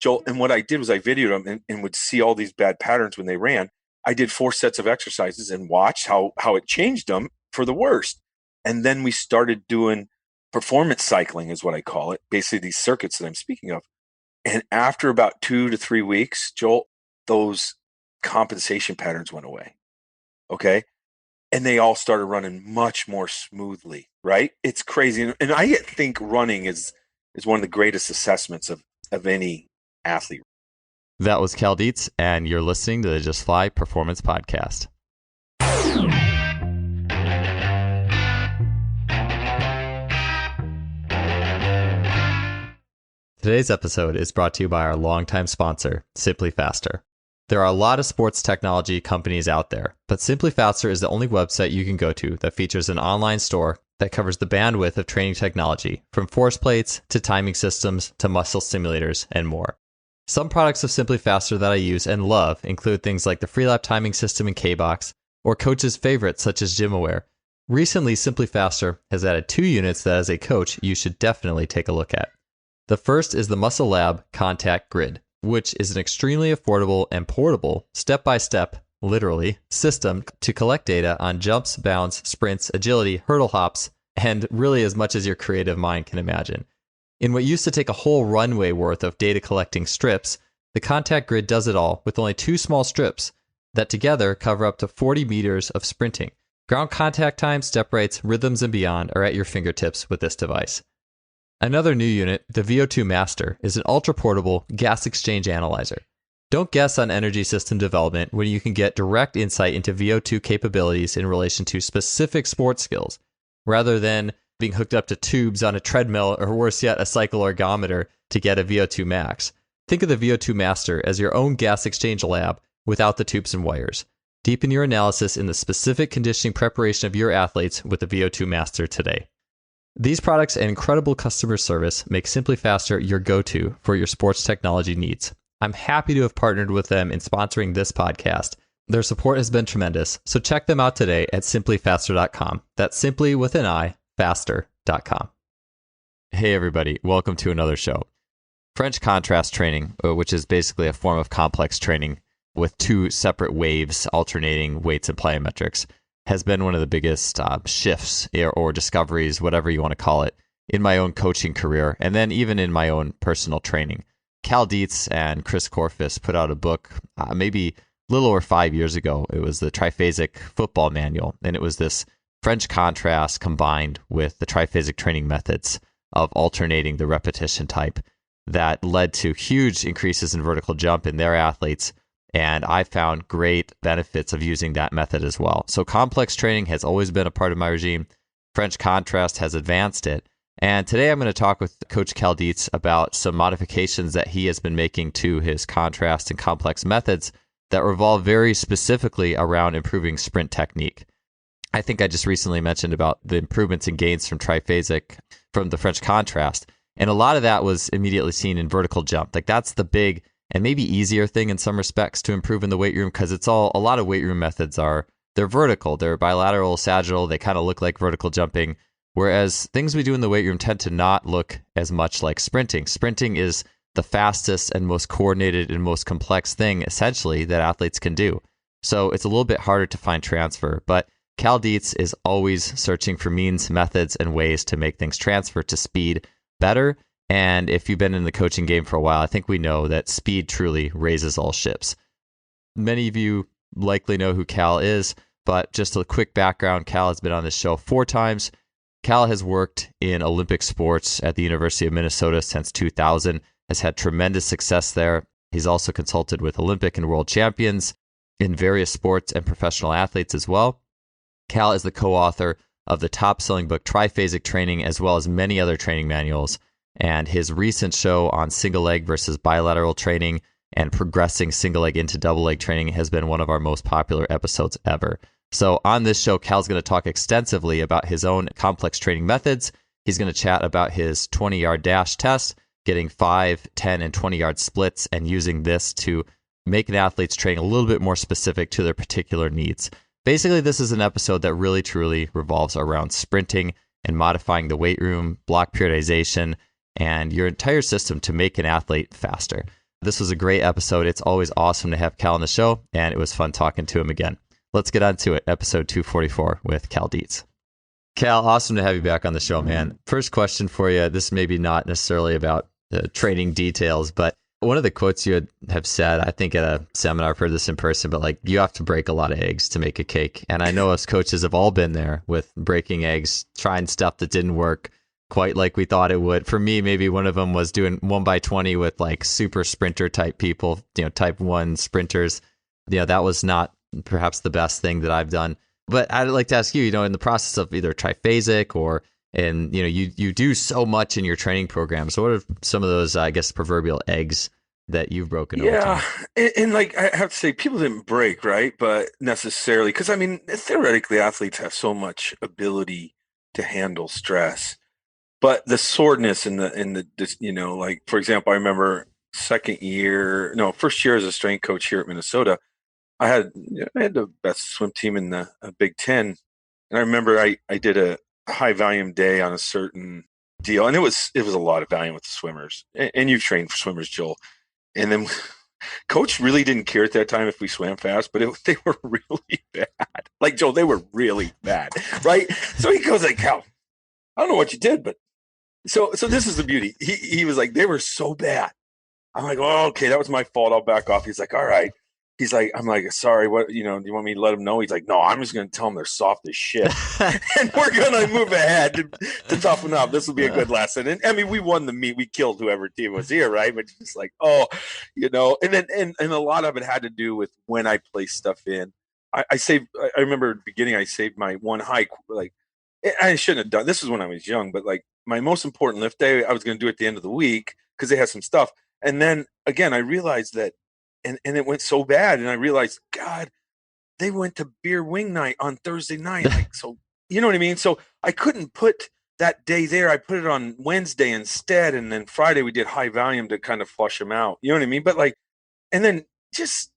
Joel, and what I did was I videoed them and would see all these bad patterns when they ran. I did 4 sets of exercises and watched how it changed them for the worst. And then we started doing performance cycling is what I call it, basically these circuits that I'm speaking of. And after about 2 to 3 weeks, Joel, those compensation patterns went away. Okay. And they all started running much more smoothly, right? It's crazy. And I think running is one of the greatest assessments of any athlete. That was Cal Dietz, and you're listening to the Just Fly Performance Podcast. Today's episode is brought to you by our longtime sponsor, SimpliFaster. There are a lot of sports technology companies out there, but SimpliFaster is the only website you can go to that features an online store that covers the bandwidth of training technology, from force plates to timing systems to muscle simulators and more. Some products of SimpliFaster that I use and love include things like the Freelap timing system and K-Box, or coach's favorites such as GymAware. Recently, SimpliFaster has added 2 units that as a coach you should definitely take a look at. The first is the Muscle Lab Contact Grid, which is an extremely affordable and portable, step-by-step, literally, system to collect data on jumps, bounds, sprints, agility, hurdle hops, and really as much as your creative mind can imagine. In what used to take a whole runway worth of data collecting strips, the Contact Grid does it all with only 2 small strips that together cover up to 40 meters of sprinting. Ground contact time, step rates, rhythms, and beyond are at your fingertips with this device. Another new unit, the VO2 Master, is an ultra-portable gas exchange analyzer. Don't guess on energy system development when you can get direct insight into VO2 capabilities in relation to specific sports skills, rather than being hooked up to tubes on a treadmill or worse yet, a cycle ergometer to get a VO2 max. Think of the VO2 Master as your own gas exchange lab without the tubes and wires. Deepen your analysis in the specific conditioning preparation of your athletes with the VO2 Master today. These products and incredible customer service make SimpliFaster your go-to for your sports technology needs. I'm happy to have partnered with them in sponsoring this podcast. Their support has been tremendous, so check them out today at simplifaster.com. That's simply with an I, faster.com. Hey everybody, welcome to another show. French contrast training, which is basically a form of complex training with 2 separate waves alternating weights and plyometrics, has been one of the biggest shifts or discoveries, whatever you want to call it, in my own coaching career, and then even in my own personal training. Cal Dietz and Chris Korfis put out a book maybe a little over 5 years ago. It was the Triphasic Football Manual, and it was this French contrast combined with the triphasic training methods of alternating the repetition type that led to huge increases in vertical jump in their athletes. And I found great benefits of using that method as well. So complex training has always been a part of my regime. French contrast has advanced it. And today I'm going to talk with Coach Cal Dietz about some modifications that he has been making to his contrast and complex methods that revolve very specifically around improving sprint technique. I think I just recently mentioned about the improvements and gains from triphasic, from the French contrast. And a lot of that was immediately seen in vertical jump. Like that's the big and maybe easier thing in some respects to improve in the weight room, because it's a lot of weight room methods they're vertical, they're bilateral, sagittal, they kind of look like vertical jumping, whereas things we do in the weight room tend to not look as much like sprinting. Sprinting is the fastest and most coordinated and most complex thing, essentially, that athletes can do. So it's a little bit harder to find transfer, but Cal Dietz is always searching for means, methods, and ways to make things transfer to speed better. And if you've been in the coaching game for a while, I think we know that speed truly raises all ships. Many of you likely know who Cal is, but just a quick background, Cal has been on this show 4 times. Cal has worked in Olympic sports at the University of Minnesota since 2000, has had tremendous success there. He's also consulted with Olympic and world champions in various sports and professional athletes as well. Cal is the co-author of the top-selling book Triphasic Training, as well as many other training manuals. And his recent show on single leg versus bilateral training and progressing single leg into double leg training has been one of our most popular episodes ever. So on this show, Cal's going to talk extensively about his own complex training methods. He's going to chat about his 20-yard dash test, getting 5, 10, and 20-yard splits, and using this to make an athlete's training a little bit more specific to their particular needs. Basically, this is an episode that really, truly revolves around sprinting and modifying the weight room, block periodization, and your entire system to make an athlete faster. This was a great episode. It's always awesome to have Cal on the show, and it was fun talking to him again. Let's get on to it. Episode 244 with Cal Dietz. Cal, awesome to have you back on the show, man. First question for you. This may be not necessarily about training details, but one of the quotes you have said, I think at a seminar, I've heard this in person, but like, you have to break a lot of eggs to make a cake. And I know us coaches have all been there with breaking eggs, trying stuff that didn't work quite like we thought it would. For me, maybe one of them was doing 1x20 with like super sprinter type people, type 1 sprinters. That was not perhaps the best thing that I've done. But I'd like to ask you, in the process of either triphasic and you do so much in your training program. So what are some of those, I guess, proverbial eggs that you've broken over time? And like, I have to say, people didn't break, right? But necessarily, because I mean, theoretically, athletes have so much ability to handle stress. But the soreness in the like, for example, I remember first year as a strength coach here at Minnesota, I had the best swim team in the Big Ten. And I remember I did a high volume day on a certain deal. And it was a lot of volume with the swimmers. And you've trained for swimmers, Joel. And then coach really didn't care at that time if we swam fast, but they were really bad. Like, Joel, they were really bad, right? So he goes like, Cal, I don't know what you did, but so this is the beauty. He was like, they were so bad. I'm like, oh, okay, that was my fault. I'll back off. He's like, all right. He's like, I'm like, sorry, what, do you want me to let him know? He's like, no, I'm just going to tell them they're soft as shit. And we're going to move ahead to toughen up. This will be a good lesson. And I mean, we won the meet. We killed whoever team was here, right? But just like, and then, and a lot of it had to do with when I place stuff in. I remember at the beginning, I saved my one hike. Like, I shouldn't have done, this was when I was young, but like my most important lift day, I was going to do at the end of the week because they had some stuff. And then again, I realized that, and it went so bad. And I realized, God, they went to beer wing night on Thursday night. Like, so, you know what I mean? So I couldn't put that day there. I put it on Wednesday instead. And then Friday we did high volume to kind of flush them out. You know what I mean? But like, and then just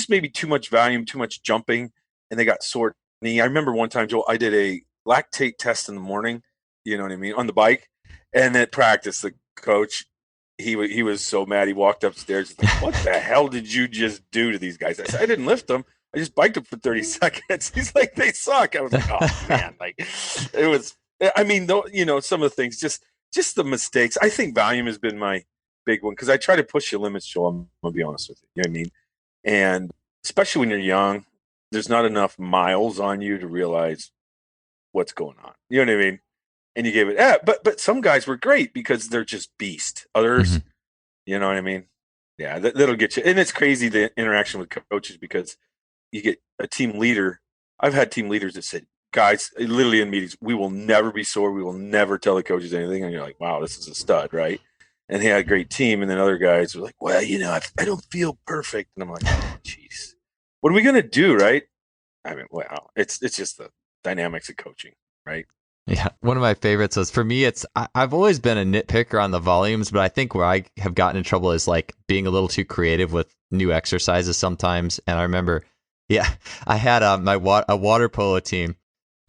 maybe too much volume, too much jumping, and they got sore knee. I remember one time, Joel, I did a lactate test in the morning, you know what I mean, on the bike. And at practice, the coach, he was so mad. He walked upstairs. He's like, what the hell did you just do to these guys? I said, I didn't lift them. I just biked them for 30 seconds. He's like, they suck. I was like, oh man, like it was, I mean, some of the things, just the mistakes. I think volume has been my big one because I try to push your limits, Joel. I'm going to be honest with you. You know what I mean? And especially when you're young, there's not enough miles on you to realize what's going on. You know what I mean? And you gave it, but some guys were great because they're just beast. Others, you know what I mean? Yeah, that'll get you. And it's crazy, the interaction with coaches, because you get a team leader. I've had team leaders that said, guys, literally in meetings, we will never be sore. We will never tell the coaches anything. And you're like, wow, this is a stud, right? And he had a great team. And then other guys were like, well, I don't feel perfect. And I'm like, oh, jeez, what are we going to do, right? I mean, wow, it's just the dynamics of coaching, right? Yeah, one of my favorites was, for me, I've always been a nitpicker on the volumes, but I think where I have gotten in trouble is like being a little too creative with new exercises sometimes. And I remember, I had a water polo team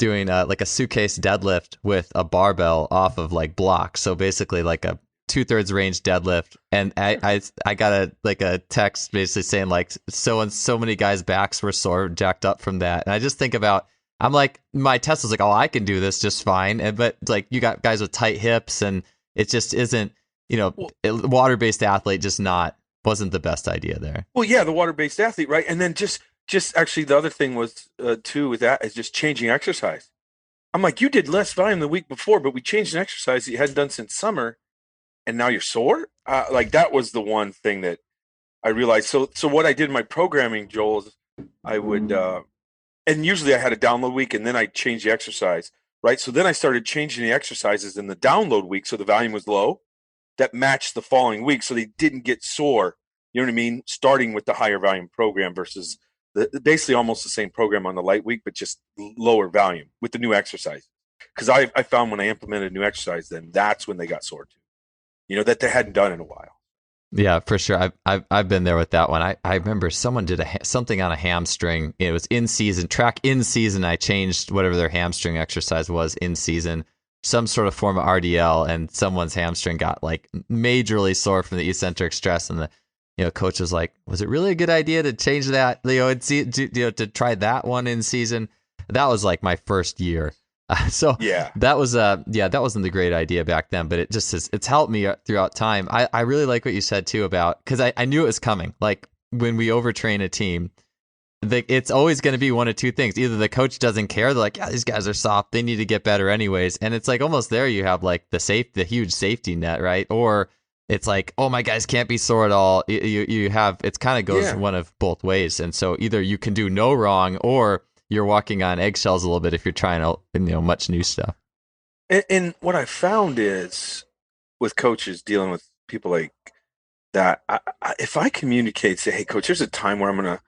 doing like a suitcase deadlift with a barbell off of like blocks. So basically like a 2/3 range deadlift. And I got a text basically saying like so and so many guys' backs were sore, jacked up from that. And I just think about, I'm like, my test was like, oh, I can do this just fine. But like, you got guys with tight hips, and it just isn't, water-based athlete wasn't the best idea there. Well, yeah, the water-based athlete, right? And then just actually the other thing was too with that is just changing exercise. I'm like, you did less volume the week before, but we changed an exercise that you hadn't done since summer, and now you're sore. Like that was the one thing that I realized. So what I did in my programming, Joel, is I would. And usually I had a download week and then I changed the exercise, right? So then I started changing the exercises in the download week so the volume was low that matched the following week so they didn't get sore, you know what I mean? Starting with the higher volume program versus basically almost the same program on the light week, but just lower volume with the new exercise. Because I found when I implemented a new exercise, then that's when they got sore too, that they hadn't done in a while. Yeah, for sure. I've been there with that one. I remember someone did something on a hamstring. It was in season, track in season. I changed whatever their hamstring exercise was in season, some sort of form of RDL, and someone's hamstring got like majorly sore from the eccentric stress. And coach was like, was it really a good idea to change that, and see, to try that one in season? That was like my first year. So Yeah. that was that wasn't the great idea back then, but it just it's helped me throughout time. I really like what you said too about, because I knew it was coming. Like when we overtrain a team, it's always going to be one of two things. Either the coach doesn't care, they're like, yeah, these guys are soft, they need to get better anyways, and it's like almost there you have like the huge safety net, right? Or it's like, oh, my guys can't be sore at all. You have, it's kind of goes one of both ways, and so either you can do no wrong, or you're walking on eggshells a little bit if you're trying to, much new stuff. And what I found is with coaches dealing with people like that, if I communicate, say, hey, coach, there's a time where I'm going to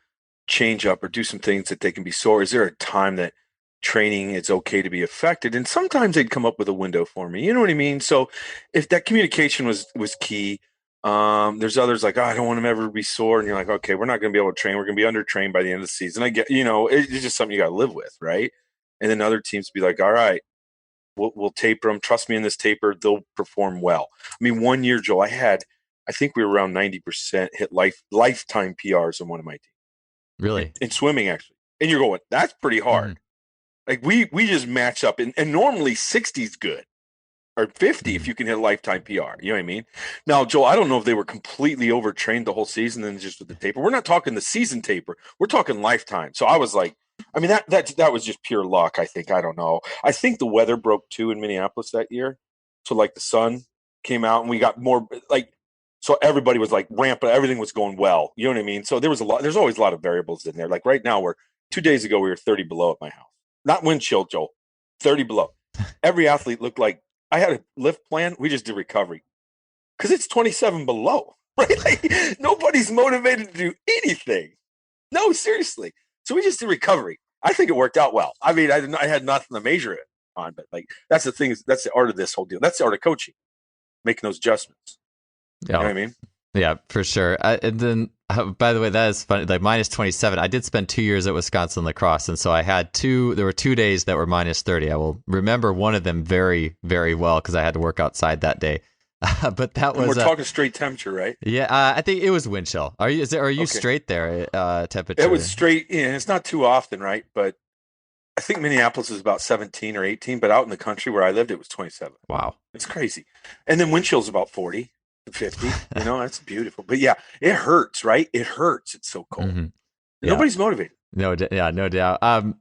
change up or do some things that they can be sore. Is there a time that training it's okay to be affected? And sometimes they'd come up with a window for me. You know what I mean? So if that communication was key, there's others like, oh, I don't want them ever to be sore. And you're like, okay, we're not going to be able to train. We're going to be undertrained by the end of the season. I get, it's just something you got to live with. Right. And then other teams be like, all right, we'll taper them. Trust me in this taper. They'll perform well. I mean, one year, Joel, I think we were around 90% hit lifetime PRs on one of my teams. Really? In swimming, actually. And you're going, that's pretty hard. Like we just match up, and normally 60 is good, or 50 if you can hit a lifetime PR. You know what I mean? Now, Joel, I don't know if they were completely overtrained the whole season and just with the taper. We're not talking the season taper. We're talking lifetime. So I was like, I mean, that was just pure luck, I think. I don't know. I think the weather broke too in Minneapolis that year. So like the sun came out and we got more so everybody was like ramping, everything was going well. You know what I mean? So there's always a lot of variables in there. Like right now, 2 days ago, we were 30 below at my house. Not wind chill, Joel, 30 below. Every athlete looked like I had a lift plan. We just did recovery because it's 27 below, right? Like, nobody's motivated to do anything. No, seriously. So we just did recovery. I think it worked out well. I mean, I had nothing to measure it on, but like that's the thing. That's the art of this whole deal. That's the art of coaching, making those adjustments. Yeah. You know what I mean? Yeah, for sure. And then, by the way, that is funny. Like minus 27. I did spend 2 years at Wisconsin lacrosse, and so I had there were 2 days that were minus 30. I will remember one of them very, very well because I had to work outside that day. But that was. And we're talking straight temperature, right? Yeah, I think it was wind chill. Are you okay. Straight there? Temperature. It was straight. Yeah, it's not too often, right? But I think Minneapolis is about 17 or 18. But out in the country where I lived, it was 27. Wow, it's crazy. And then wind chill's about 40. 50, that's beautiful. But yeah, it hurts, right? It hurts. It's so cold. Yeah. Nobody's motivated. No doubt.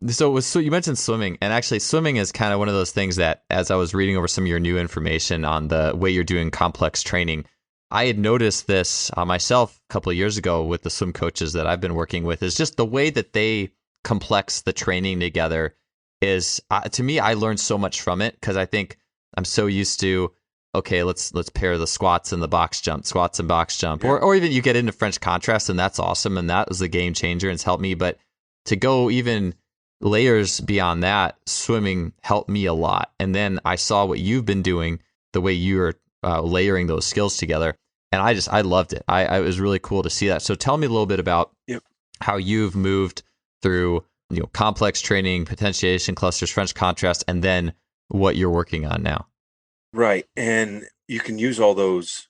So you mentioned swimming, and actually swimming is kind of one of those things that, as I was reading over some of your new information on the way you're doing complex training, I had noticed this myself a couple of years ago with the swim coaches that I've been working with, is just the way that they complex the training together is, to me, I learned so much from it, because I think I'm so used to, okay, let's pair the squats and the box jump, yeah. or even you get into French contrast, and that's awesome, and that was the game changer, and it's helped me. But to go even layers beyond that, swimming helped me a lot. And then I saw what you've been doing, the way you're layering those skills together, and I loved it. It was really cool to see that. So tell me a little bit about how you've moved through complex training, potentiation, clusters, French contrast, and then what you're working on now. Right. And you can use all those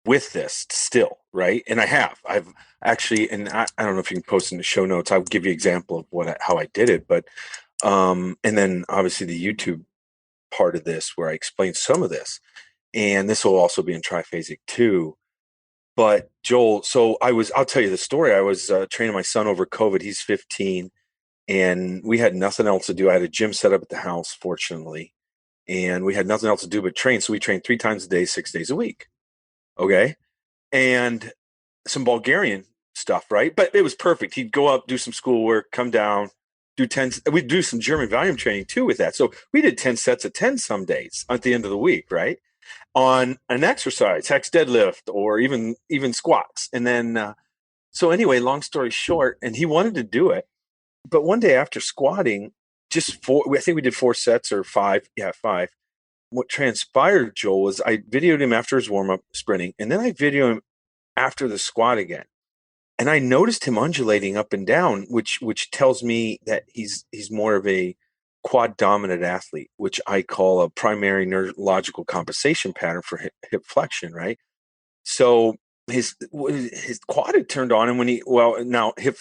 with this still, right? And I've actually, and I don't know if you can post in the show notes, I'll give you an example of how I did it. But, and then obviously the YouTube part of this where I explain some of this, and this will also be in Triphasic too. But Joel, I'll tell you the story. I was training my son over COVID. He's 15 and we had nothing else to do. I had a gym set up at the house, fortunately. And we had nothing else to do but train. So we trained 3 times a day, 6 days a week. Okay. And some Bulgarian stuff, right? But it was perfect. He'd go up, do some schoolwork, come down, we'd do some German volume training too with that. So we did 10 sets of 10 some days at the end of the week, right? On an exercise, hex deadlift, or even squats. And then, so anyway, long story short, and he wanted to do it. But one day after squatting, I think we did 4 sets or 5. Yeah, 5. What transpired, Joel, was I videoed him after his warm-up sprinting, and then I videoed him after the squat again. And I noticed him undulating up and down, which tells me that he's more of a quad dominant athlete, which I call a primary neurological compensation pattern for hip flexion, right? So his quad had turned on, and when now hip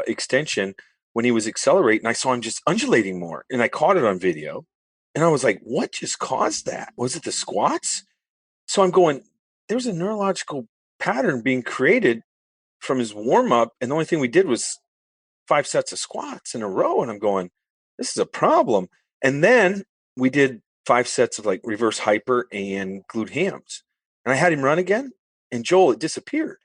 extension, when he was accelerating, I saw him just undulating more, and I caught it on video, and I was like, what just caused that? Was it the squats? So I'm going, there's a neurological pattern being created from his warm up, and the only thing we did was 5 sets of squats in a row, and I'm going, this is a problem. And then we did 5 sets of like reverse hyper and glute hams, and I had him run again, and Joel, it disappeared.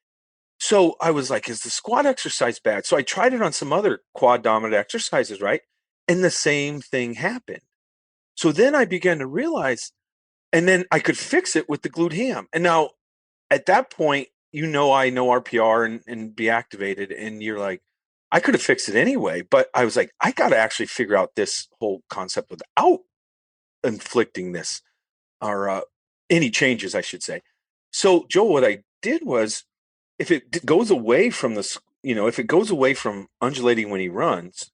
So I was like, is the squat exercise bad? So I tried it on some other quad dominant exercises, right? And the same thing happened. So then I began to realize, and then I could fix it with the glute ham. And now at that point, I know RPR and be activated, and you're like, I could have fixed it anyway, but I was like, I got to actually figure out this whole concept without inflicting this or any changes, I should say. So, Joe, what I did was, if it goes away from if it goes away from undulating when he runs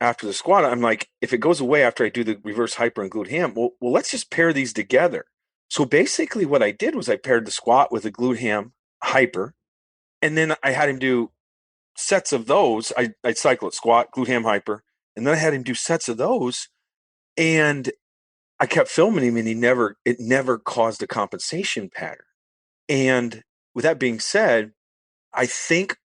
after the squat, I'm like, if it goes away after I do the reverse hyper and glute ham, well, let's just pair these together. So basically what I did was I paired the squat with a glute ham hyper, and then I had him do sets of those. I'd cycle it, squat, glute ham hyper, and then I had him do sets of those, and I kept filming him, and it never caused a compensation pattern. And with that being said, I think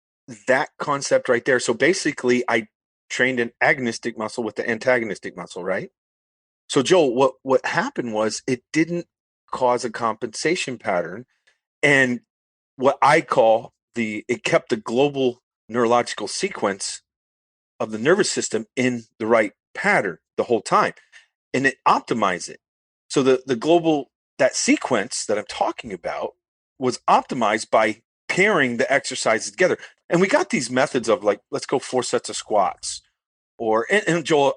that concept right there. So basically, I trained an agonistic muscle with the antagonistic muscle, right? So Joel, what happened was it didn't cause a compensation pattern, and what I call it kept the global neurological sequence of the nervous system in the right pattern the whole time, and it optimized it. So the global, that sequence that I'm talking about, was optimized by pairing the exercises together. And we got these methods of like, let's go 4 sets of squats, and Joel,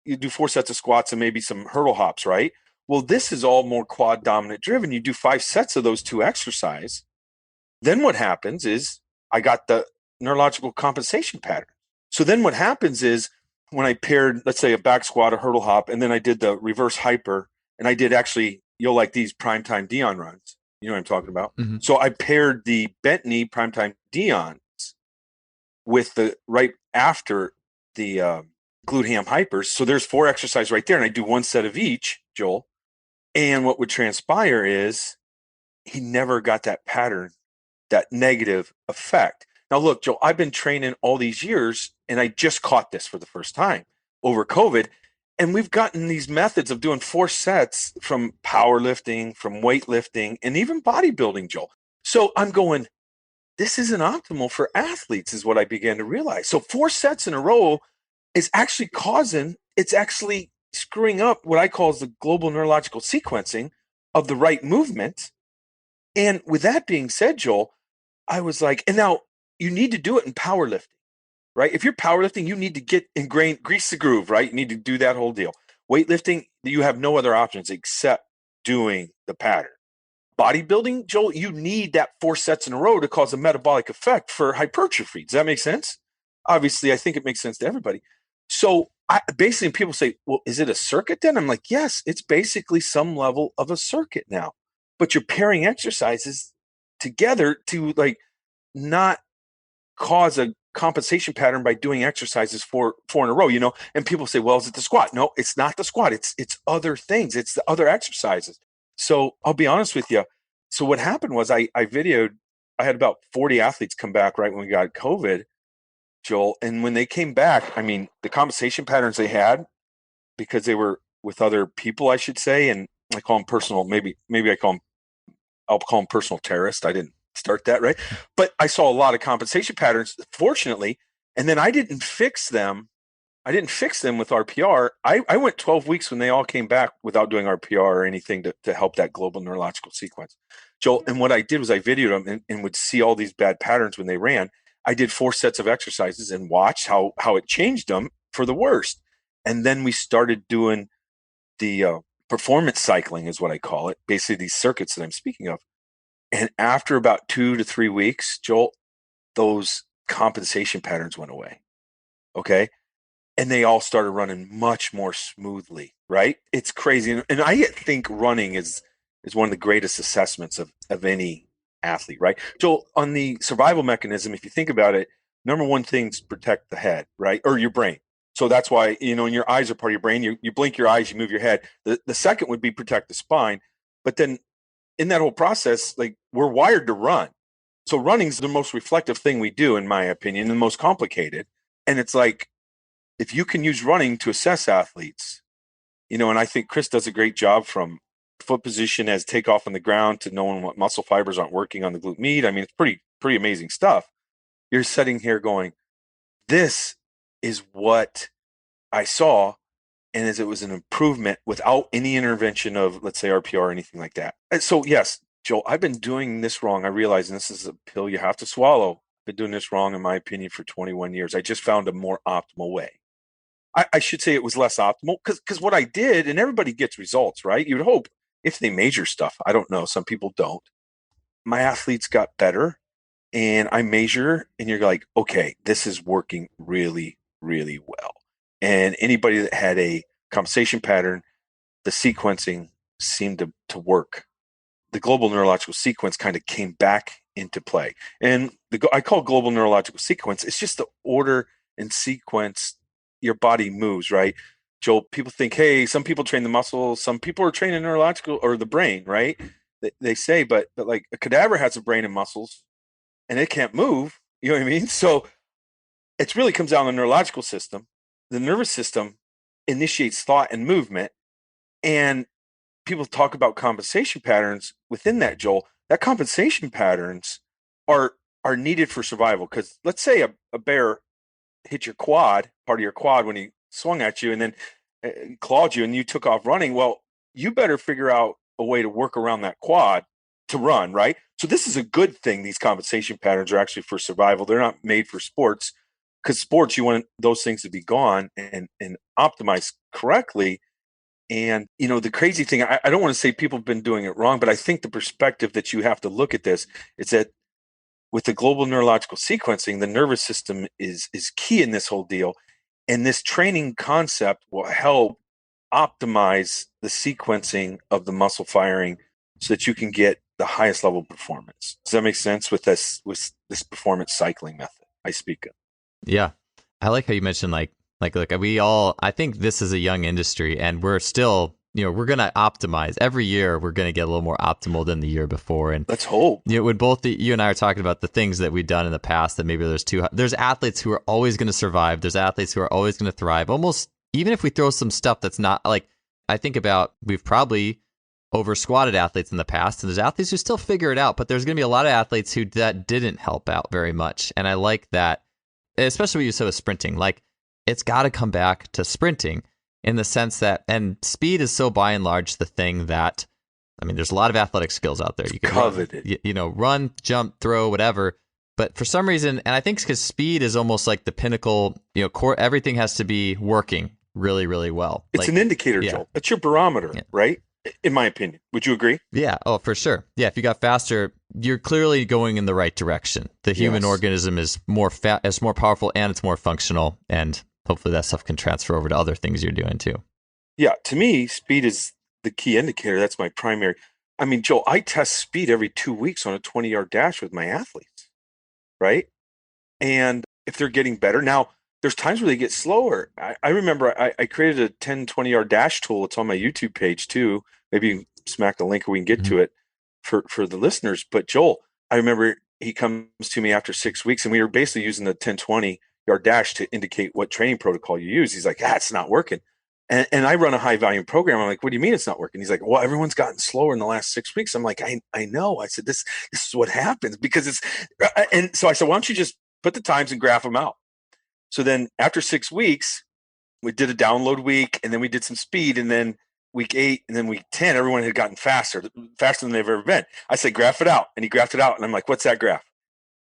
you do 4 sets of squats and maybe some hurdle hops, right? Well, this is all more quad dominant driven. You do 5 sets of those two exercise. Then what happens is I got the neurological compensation pattern. So then what happens is when I paired, let's say, a back squat, a hurdle hop, and then I did the reverse hyper, and I did actually, you'll like these primetime Dion runs. You know what I'm talking about? Mm-hmm. So I paired the bent knee primetime Dions with the right after the glute ham hypers. So there's 4 exercises right there, and I do 1 set of each, Joel. And what would transpire is he never got that pattern, that negative effect. Now, look, Joel, I've been training all these years, and I just caught this for the first time over COVID. And we've gotten these methods of doing 4 sets from powerlifting, from weightlifting, and even bodybuilding, Joel. So I'm going, this isn't optimal for athletes, is what I began to realize. So 4 sets in a row is actually it's actually screwing up what I call the global neurological sequencing of the right movement. And with that being said, Joel, I was like, and now you need to do it in powerlifting, right? If you're powerlifting, you need to get ingrained, grease the groove, right? You need to do that whole deal. Weightlifting, you have no other options except doing the pattern. Bodybuilding, Joel, you need that 4 sets in a row to cause a metabolic effect for hypertrophy. Does that make sense? Obviously, I think it makes sense to everybody. So basically, people say, well, is it a circuit then? I'm like, yes, it's basically some level of a circuit now. But you're pairing exercises together to like not cause a compensation pattern by doing exercises four in a row, and people say, well, is it the squat? No, it's not the squat. It's other things. It's the other exercises. So I'll be honest with you. So what happened was I had about 40 athletes come back right when we got COVID, Joel. And when they came back, I mean, the compensation patterns they had, because they were with other people, I should say, and I call them personal, maybe I'll call them personal terrorists. I didn't start that, right? But I saw a lot of compensation patterns, fortunately, and then I didn't fix them. I didn't fix them with RPR. I went 12 weeks when they all came back without doing RPR or anything to help that global neurological sequence. Joel, and what I did was I videoed them and would see all these bad patterns when they ran. I did 4 sets of exercises and watched how it changed them for the worst. And then we started doing the performance cycling, is what I call it, basically these circuits that I'm speaking of. And after about 2 to 3 weeks, Joel, those compensation patterns went away. Okay. And they all started running much more smoothly, right? It's crazy. And I think running is one of the greatest assessments of any athlete, right? So on the survival mechanism, if you think about it, number one thing's protect the head, right? Or your brain. So that's why, and your eyes are part of your brain. You blink your eyes, you move your head. The second would be protect the spine. But then in that whole process, like we're wired to run. So running's the most reflective thing we do, in my opinion, and the most complicated. And it's like, if you can use running to assess athletes, and I think Chris does a great job from foot position as takeoff on the ground to knowing what muscle fibers aren't working on the glute med. I mean, it's pretty amazing stuff. You're sitting here going, this is what I saw. And as it was an improvement without any intervention of, let's say, RPR or anything like that. And so, yes, Joel, I've been doing this wrong. I realize, and this is a pill you have to swallow. I've been doing this wrong, in my opinion, for 21 years. I just found a more optimal way. I should say it was less optimal because what I did, and everybody gets results, right? You would hope if they measure stuff. I don't know. Some people don't. My athletes got better, and I measure, and you're like, okay, this is working really, really well. And anybody that had a compensation pattern, the sequencing seemed to work. The global neurological sequence kind of came back into play. And I call global neurological sequence, it's just the order and sequence your body moves, right? Joel, people think, hey, some people train the muscles, some people are training neurological or the brain, right? They say, but like a cadaver has a brain and muscles and it can't move. You know what I mean? So it really comes down to the neurological system. The nervous system initiates thought and movement. And people talk about compensation patterns within that, Joel. That compensation patterns are needed for survival. Because let's say a bear hit your quad, part of your quad, when he swung at you and then clawed you and you took off running. Well, you better figure out a way to work around that quad to run, right? So this is a good thing. These compensation patterns are actually for survival. They're not made for sports, because sports, you want those things to be gone and optimized correctly. And, the crazy thing, I don't want to say people have been doing it wrong, but I think the perspective that you have to look at this is that with the global neurological sequencing, the nervous system is key in this whole deal. And this training concept will help optimize the sequencing of the muscle firing so that you can get the highest level performance. Does that make sense with this performance cycling method I speak of? Yeah. I like how you mentioned like I think this is a young industry and we're still, we're going to optimize every year. We're going to get a little more optimal than the year before. And let's hope. When both you and I are talking about the things that we've done in the past, that maybe there's athletes who are always going to survive. There's athletes who are always going to thrive. Almost even if we throw some stuff that's not like, I think about, we've probably over squatted athletes in the past, and there's athletes who still figure it out, but there's going to be a lot of athletes who that didn't help out very much. And I like that, especially what you said with sprinting, like it's got to come back to sprinting in the sense that, and speed is so by and large the thing that, I mean, there's a lot of athletic skills out there. You can coveted, run, jump, throw, whatever. But for some reason, and I think it's because speed is almost like the pinnacle, core, everything has to be working really, really well. It's an indicator, Joel. It's your barometer, right? In my opinion. Would you agree? Yeah. Oh, for sure. Yeah. If you got faster, you're clearly going in the right direction. The human organism is more it's more powerful and it's more functional. And hopefully that stuff can transfer over to other things you're doing too. Yeah. To me, speed is the key indicator. That's my primary. I mean, Joel, I test speed every 2 weeks on a 20-yard dash with my athletes, right? And if they're getting better. Now, there's times where they get slower. I remember I created a 10, 20-yard dash tool. It's on my YouTube page too. Maybe you can smack the link or we can get to it for the listeners. But Joel, I remember he comes to me after 6 weeks and we were basically using the 10, 20-yard dash to indicate what training protocol you use. He's like, it's not working. And I run a high volume program. I'm like, what do you mean it's not working? He's like, well, everyone's gotten slower in the last 6 weeks. I'm like, I know. I said, this is what happens because it's, and so I said, why don't you just put the times and graph them out? So then after 6 weeks, we did a download week and then we did some speed. And then week 8 and then week 10, everyone had gotten faster than they've ever been. I said, graph it out. And he graphed it out. And I'm like, what's that graph?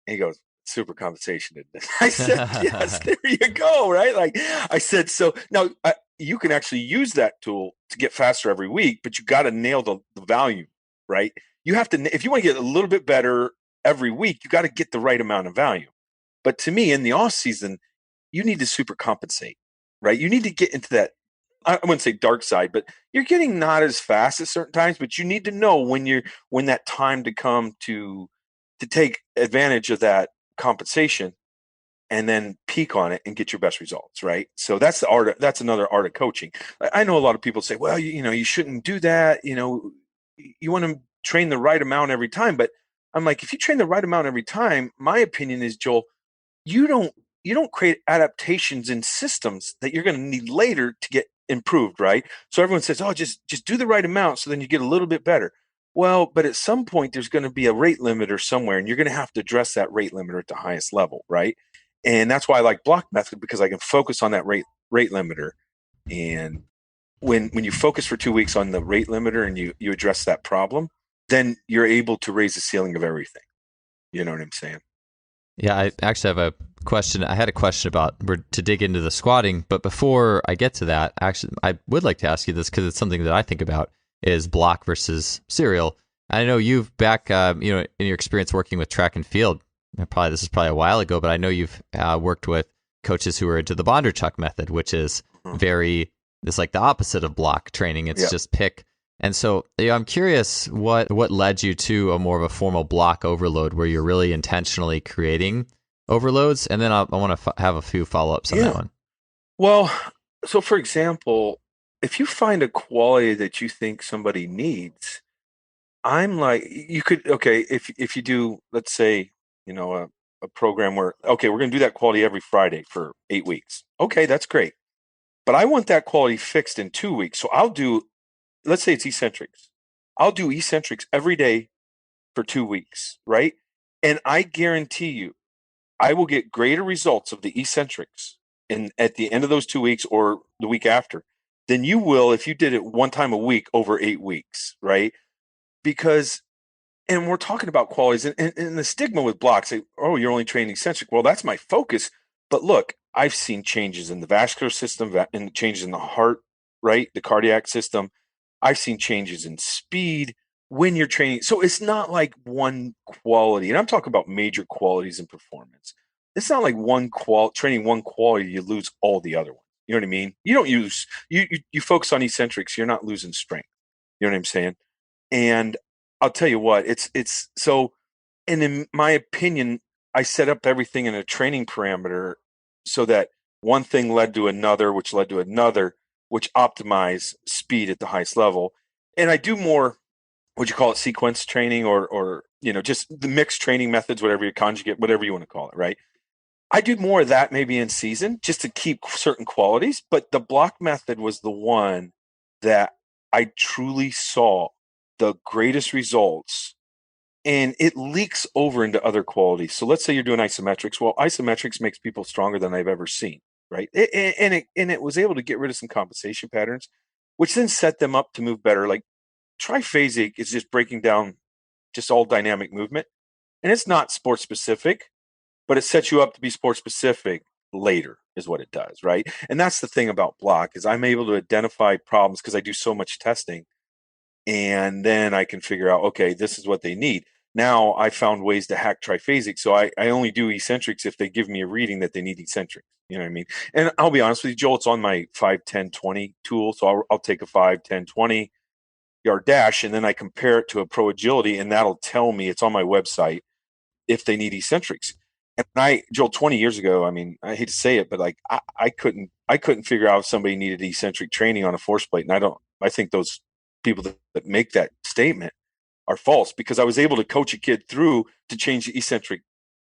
And he goes, super compensation, isn't it? I said, yes, there you go. Right. Like I said, so now you can actually use that tool to get faster every week, but you got to nail the value, right? You have to, if you want to get a little bit better every week, you got to get the right amount of value. But to me, in the off season, you need to super compensate, right? You need to get into that, I wouldn't say dark side, but you're getting not as fast at certain times, but you need to know when that time to come to to take advantage of that compensation and then peak on it and get your best results, right? So that's the art. That's another art of coaching. I know a lot of people say, well, you shouldn't do that. You want to train the right amount every time. But I'm like, if you train the right amount every time, my opinion is, Joel, you don't create adaptations in systems that you're going to need later to get improved, right? So everyone says, oh, just do the right amount so then you get a little bit better. Well, but at some point there's going to be a rate limiter somewhere, and you're going to have to address that rate limiter at the highest level, right? And that's why I like block method, because I can focus on that rate limiter. And when you focus for 2 weeks on the rate limiter and you address that problem, then you're able to raise the ceiling of everything. You know what I'm saying? Yeah, I actually have a question. I had a question about to dig into the squatting, but before I get to that, actually, I would like to ask you this because it's something that I think about is block versus serial. I know you've back, in your experience working with track and field. This is probably a while ago, but I know you've worked with coaches who are into the Bondarchuk method, which is it's like the opposite of block training. It's just pick. And so I'm curious what led you to a more of a formal block overload where you're really intentionally creating overloads. And then I want to have a few follow-ups on that one. Well, so for example, if you find a quality that you think somebody needs, I'm like, if you do, let's say, a program where, okay, we're going to do that quality every Friday for 8 weeks. Okay, that's great. But I want that quality fixed in 2 weeks. So I'll do, let's say it's eccentrics. I'll do eccentrics every day for 2 weeks, right? And I guarantee you, I will get greater results of the eccentrics at the end of those 2 weeks or the week after than you will if you did it one time a week over 8 weeks, right? Because, and we're talking about qualities, and the stigma with blocks, say, oh, you're only training eccentric. Well, that's my focus. But look, I've seen changes in the vascular system and changes in the heart, right? The cardiac system. I've seen changes in speed when you're training. So it's not like one quality, and I'm talking about major qualities in performance. It's not like training one quality, you lose all the other ones. You know what I mean? You don't use, you focus on eccentrics, you're not losing strength. You know what I'm saying? And I'll tell you what, it's so, and in my opinion, I set up everything in a training parameter so that one thing led to another, which led to another, which optimize speed at the highest level. And I do more, would you call it sequence training or just the mixed training methods, whatever you conjugate, whatever you want to call it, right? I do more of that maybe in season just to keep certain qualities, but the block method was the one that I truly saw the greatest results, and it leaks over into other qualities. So let's say you're doing isometrics. Well, isometrics makes people stronger than I've ever seen, right? It was able to get rid of some compensation patterns, which then set them up to move better. Like triphasic is just breaking down just all dynamic movement, and it's not sports specific, but it sets you up to be sports specific later is what it does, right? And that's the thing about block is I'm able to identify problems because I do so much testing, and then I can figure out, okay, this is what they need. Now I found ways to hack triphasic, so I only do eccentrics if they give me a reading that they need eccentrics. You know what I mean? And I'll be honest with you, Joel, it's on my 5, 10, 20 tool, so I'll take a 5, 10, 20 yard dash, and then I compare it to a pro agility, and that'll tell me, it's on my website, if they need eccentrics. And Joel, 20 years ago, I mean, I hate to say it, but like I couldn't figure out if somebody needed eccentric training on a force plate. And I think those people that make that statement are false, because I was able to coach a kid through to change the eccentric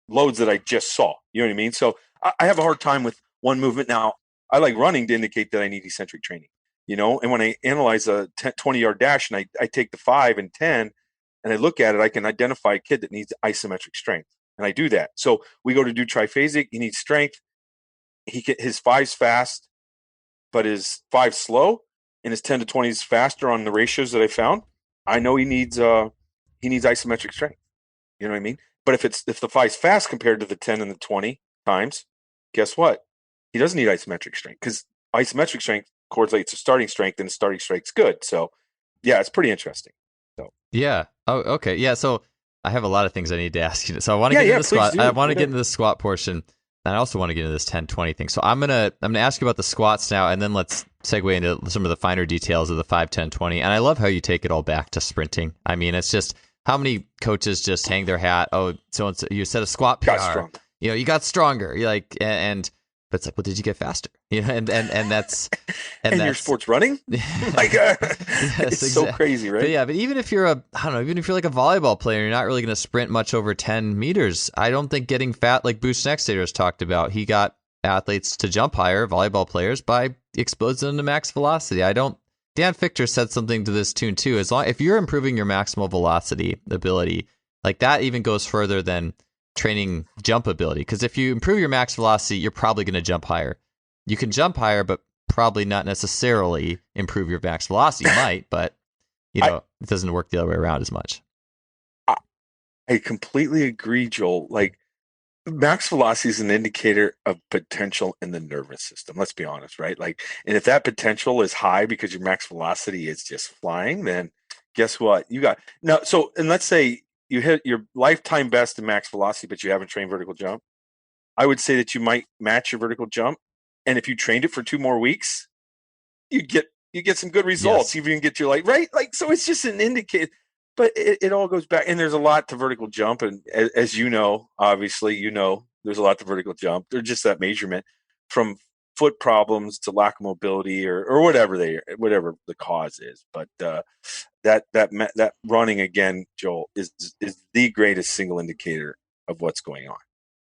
loads that I just saw. You know what I mean? So I have a hard time with one movement. Now, I like running to indicate that I need eccentric training, and when I analyze a 20-yard dash and I take the 5 and 10 and I look at it, I can identify a kid that needs isometric strength. And I do that. So we go to do triphasic. He needs strength. His 5's fast, but his 5's slow, and his 10 to 20 is faster on the ratios that I found. I know he needs isometric strength. You know what I mean? But if the 5's fast compared to the 10 and the 20 times, guess what? He doesn't need isometric strength, because isometric strength correlates to starting strength, and starting strength's good. So yeah, it's pretty interesting. So yeah. Oh, okay. Yeah. So I have a lot of things I need to ask you. So I want to get into the squat. I want to get into the squat portion. And I also want to get into this 10-20 thing. So I'm gonna ask you about the squats now, and then let's segue into some of the finer details of the 5, 10, 20. And I love how you take it all back to sprinting. I mean, it's just how many coaches just hang their hat? Oh, so you set a squat PR. Got strong. You got stronger. You like, but it's like, well, did you get faster? And that's and your sport's running. Like, yes, it's so crazy, right? But even if you're even if you're like a volleyball player, you're not really going to sprint much over 10 meters. I don't think getting fat, like Bruce Nextator's talked about, he got athletes to jump higher, volleyball players, by exposing them to max velocity. Dan Fichter said something to this tune too. If you're improving your maximal velocity ability, like that even goes further than training jump ability. Because if you improve your max velocity, you're probably going to jump higher. You can jump higher, but probably not necessarily improve your max velocity. You might, but it doesn't work the other way around as much. I completely agree, Joel. Like, max velocity is an indicator of potential in the nervous system. Let's be honest, right? Like, and if that potential is high because your max velocity is just flying, then guess what? You got no. So, and let's say you hit your lifetime best in max velocity, but you haven't trained vertical jump. I would say that you might match your vertical jump, and if you trained it for 2 more weeks, you get some good results. Yes. You can get your right. Like, so it's just an indicator. But it all goes back, and there's a lot to vertical jump, and as you know, obviously, there's a lot to vertical jump. They're just that measurement, from foot problems to lack of mobility or whatever whatever the cause is. But that running, again, Joel, is the greatest single indicator of what's going on.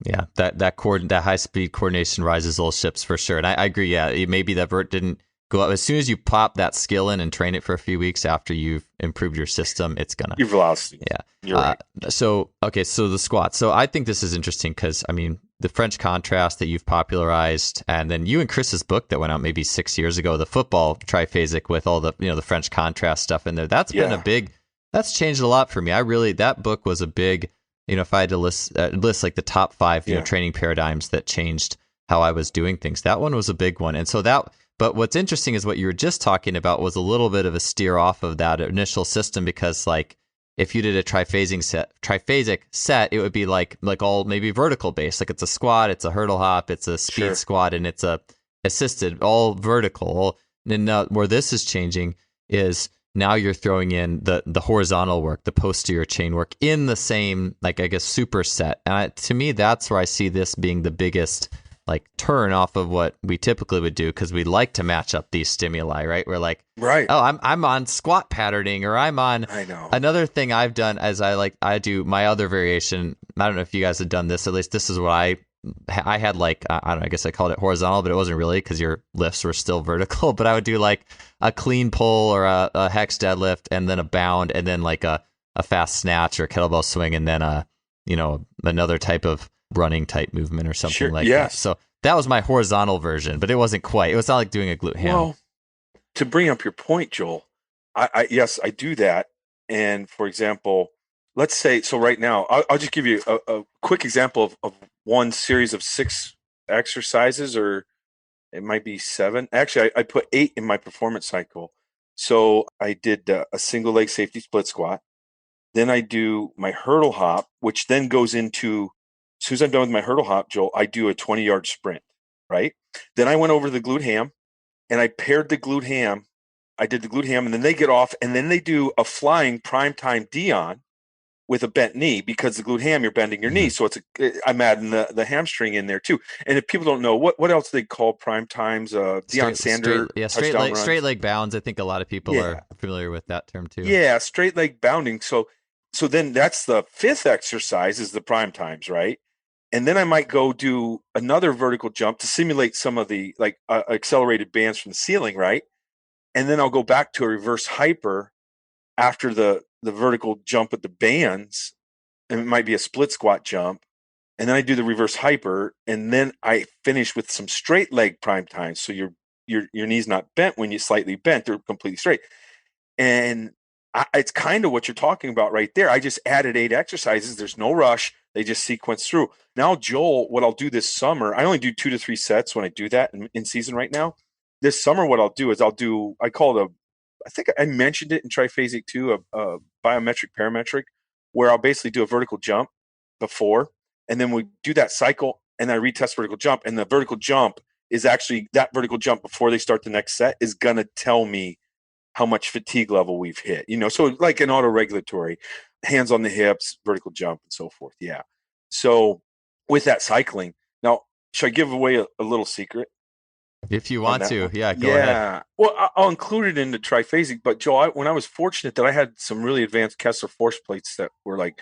Yeah, that high speed coordination rises all ships for sure, and I agree. Yeah, it may be that vert didn't go up. As soon as you pop that skill in and train it for a few weeks after you've improved your system, it's gonna your velocity. Yeah, you're right. So the squat. So I think this is interesting because the French contrast that you've popularized, and then you and Chris's book that went out maybe 6 years ago, the football triphasic with all the the French contrast stuff in there. That's been that's changed a lot for me. That book was a big, if I had to list like the top 5 training paradigms that changed how I was doing things. That one was a big one, and so that. But what's interesting is what you were just talking about was a little bit of a steer off of that initial system, because like if you did a triphasic set, it would be like all maybe vertical based. Like it's a squat, it's a hurdle hop, it's a speed squat, and it's a assisted, all vertical. And where this is changing is now you're throwing in the horizontal work, the posterior chain work in the same, like, I guess, superset. And to me, that's where I see this being the biggest like turn off of what we typically would do, because we like to match up these stimuli, right? We're like, right, oh, I'm on squat patterning, or I'm on. I know. Another thing I've done as I do my other variation. I don't know if you guys have done this. At least this is what I had, like, I don't know, I guess I called it horizontal, but it wasn't really, because your lifts were still vertical. But I would do like a clean pull or a hex deadlift, and then a bound, and then like a fast snatch or a kettlebell swing, and then another type of running type movement or something like that. So that was my horizontal version, but it wasn't quite. It was not like doing a glute ham. Well, to bring up your point, Joel, I do that. And for example, let's say, so right now, I'll just give you a quick example of one series of 6 exercises, or it might be 7. Actually, I put 8 in my performance cycle. So I did a single leg safety split squat. Then I do my hurdle hop, which then goes into, as soon as I'm done with my hurdle hop, Joel, I do a 20-yard sprint, right? Then I went over to the glute ham, and I paired the glute ham. I did the glute ham, and then they get off, and then they do a flying primetime Dion with a bent knee, because the glute ham, you're bending your knee. So I'm adding the hamstring in there too. And if people don't know, what else they call prime times, Deion Sanders, straight leg bounds. I think a lot of people are familiar with that term too. Yeah, straight leg bounding. So then that's the 5th exercise, is the prime times, right? And then I might go do another vertical jump to simulate some of the accelerated bands from the ceiling, right? And then I'll go back to a reverse hyper after the vertical jump at the bands, and it might be a split squat jump. And then I do the reverse hyper, and then I finish with some straight leg prime times. So your knee's not bent when you slightly bent; they're completely straight. And it's kind of what you're talking about right there. I just added 8 exercises. There's no rush. They just sequence through. Now, Joel, what I'll do this summer, I only do 2 to 3 sets when I do that in season right now. This summer, what I'll do is I call it I think I mentioned it in Triphasic too, a biometric parametric, where I'll basically do a vertical jump before, and then we do that cycle, and I retest vertical jump. And the vertical jump is actually, that vertical jump before they start the next set is going to tell me how much fatigue level we've hit, so like an auto-regulatory. hands on the hips, vertical jump, and so forth. Yeah. So with that cycling, now, should I give away a little secret If you on want that to, one? yeah, go ahead. Yeah. Well, I'll include it in the triphasic, but Joe, when I was fortunate that I had some really advanced Kessler force plates that were like,